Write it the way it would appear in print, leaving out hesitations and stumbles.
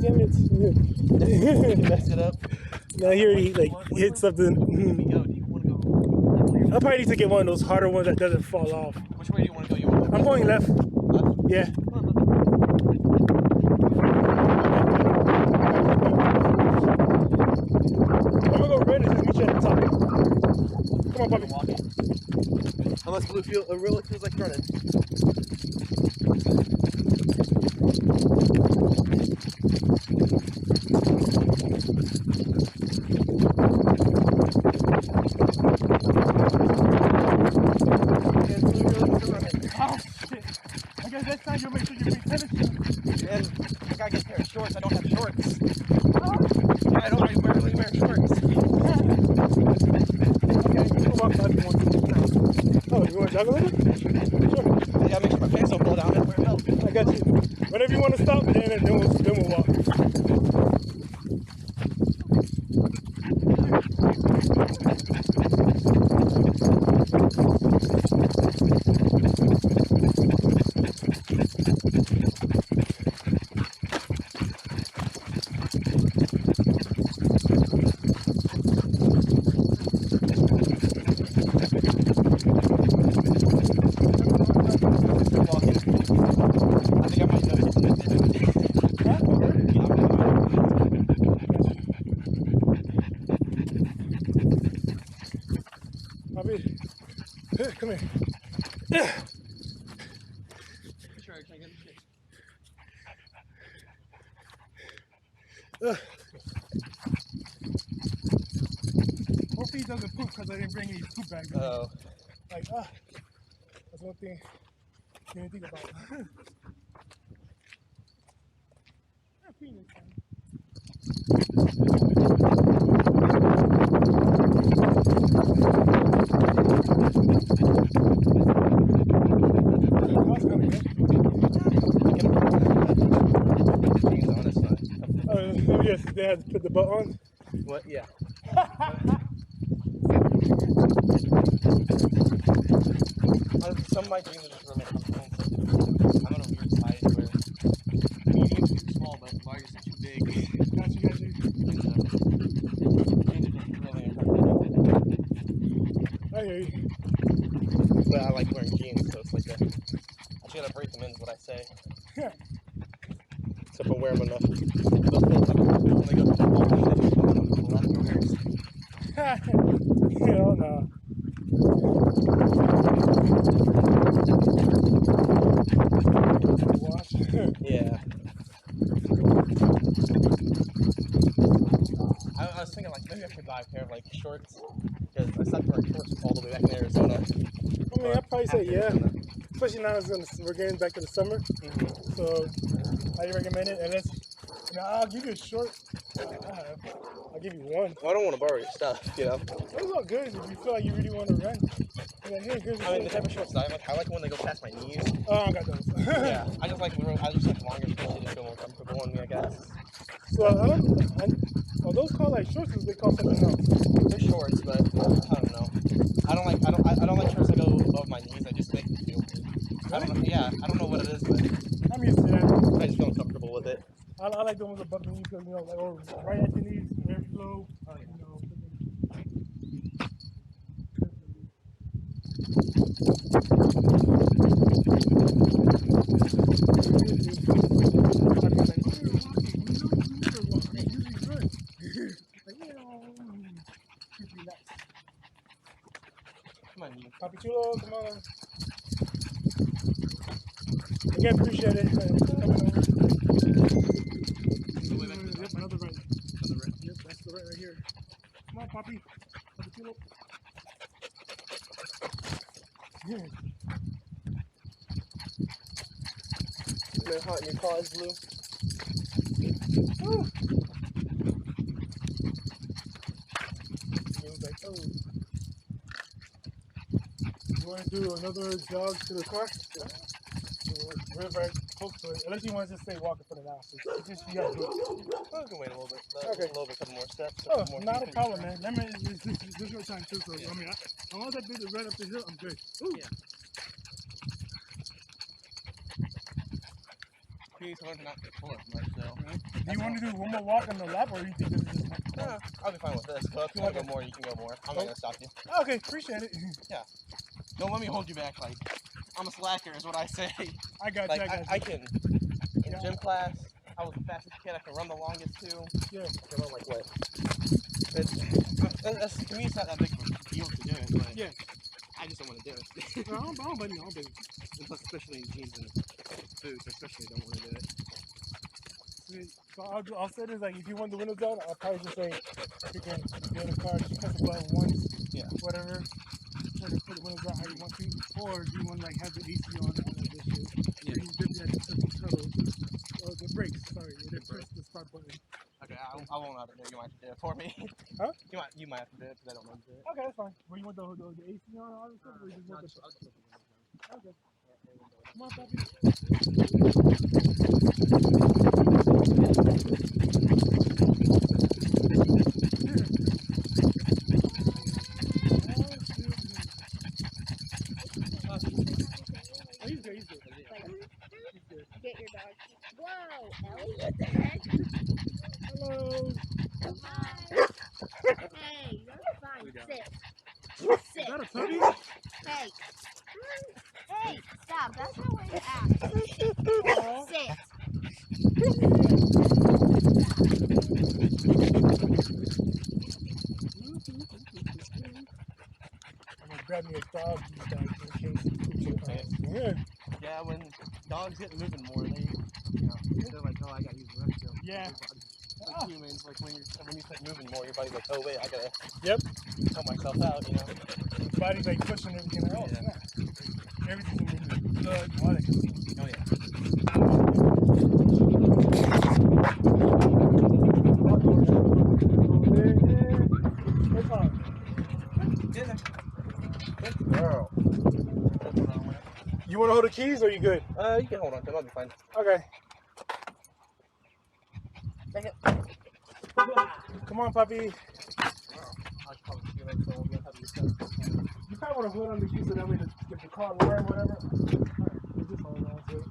damn it. You messed it up. Now he already like hit something. I probably need to get one of those harder ones that doesn't fall off. Which way do you want to go? I'm going left. Left? Yeah. I'm gonna go red and just meet you at the top. Come on, Papi. Unless Blue really feels like running. Oh shit! I guess next time you'll make sure you bring tennis shoes. And I gotta get a pair of shorts. I don't have shorts. I don't really wear shorts. Okay, you can walk by if you want to. Oh, you want to jog a little bit? Sure. I gotta make sure my pants don't fall down and wear help. I got you. Whenever you want to stop, then we'll walk. Papi, come here. Sure, I can't get shit. Hopefully he doesn't poop because I didn't bring any poop bags. Oh. Like, that's one thing you didn't think about. I'm peeing this time. Yes, they had to put the butt on. What? Yeah. Some of my jeans are just really comfortable. I'm on a weird size where medium's too small, but large is too big. Got you. Jeans are just really uncomfortable. I hear you. But I like wearing jeans, so it's like I just gotta break them in, is what I say. Yeah. Except for wear them enough. They'll feel comfortable when they go to football. Hell no. Wash. Yeah. I was thinking like maybe I should buy a pair of like shorts because I stopped wearing shorts all the way back in Arizona. I mean, I'd probably say yeah. Especially now we're getting back to the summer. So I recommend it. Unless, I'll give you a short. I'll give you one. Well, I don't want to borrow your stuff, you know. It's all good if you feel like you really want to run. Like, here's I mean, the type of shorts I like when they go past my knees. Oh, I got those. Yeah, I just like longer shorts. They just feel more comfortable on me, I guess. So are those called like shorts or they call something else? They're shorts, but I don't know. I don't like shorts that go above my knees. I just make me feel good. I don't know what it is, but I'm used to that. I just feel comfortable with it. I like the ones above the knees because like or right at the knees, airflow. Come on, you. Papichulo, come on. Again, appreciate it. Yep, another right. Yep, that's the right here. Come on, Papi. Papichulo. Isn't it hot in your cause, Blue? Woo. Like, oh. You want to do another jog to the car? We're very close to it. Unless you want to just stay walking for the now. So it's just, you got to do it. I can wait a little bit. Okay. A little bit, couple more steps. Oh, not a problem, man. Remember, this is your time too. So, yeah. I mean, as long as I do the right up the hill, I'm good. Ooh. Yeah. keys to learn to not pull it much, so. Do you want to do one more walk on the lap, or do you think this is just Nah, I'll be fine with this. But if you want to go more, you can go more. I'm not gonna stop you. Okay, appreciate it. Don't let me hold you back. Like, I'm a slacker, is what I say. I got Like, you. I can. In gym class, I was the fastest kid. I can run the longest too. Yeah. I can run like what? To me, it's not that big of a deal to do it, but Yeah. I just don't want to do it. No, I don't blame you. I don't blame you. And plus, especially in jeans and boots, I especially don't want to do it. Sweet. So I'll say this, like, if you want the windows down, I'll probably just say, you can get in the car, just press the button once, whatever, try to put the windows down how you want to, or do you want to, like, have the AC on all of this shit? Yeah. You dip that to the pedals, or the brakes, sorry, you didn't press the start button. Okay, I won't have to do it. You might have to do it for me. Huh? You might have to do it because I don't know how to do it. Okay, that's fine. Well, you want the AC on all this stuff, or you just want the... Okay. Come on, Papi. He's good. He's good. Get your dog. Whoa, Ellie, what the heck? Hello. Hi. Hey, you're fine. Sit. Sit. Is that a puppy? Hey. Hey, stop. That's not way to act. Sit. I'm gonna grab me a dog in case. Yeah, when dogs get moving more, they're like, oh, I gotta use the restroom. Yeah. Like humans, like when you start moving more, your body's like, oh wait, I gotta help myself out, you know? Your body's like pushing everything else. Yeah. Everything's moving blood, all that good stuff. Oh yeah. Good girl. You want to hold the keys or you good? You can hold on to them, I'll be fine. Okay. Take it. Come on, Papi. I'll probably feel it, so we'll be happy to start. You probably want to hold on the keys so that way to get the car alarm or whatever. Alright, just hold on to it.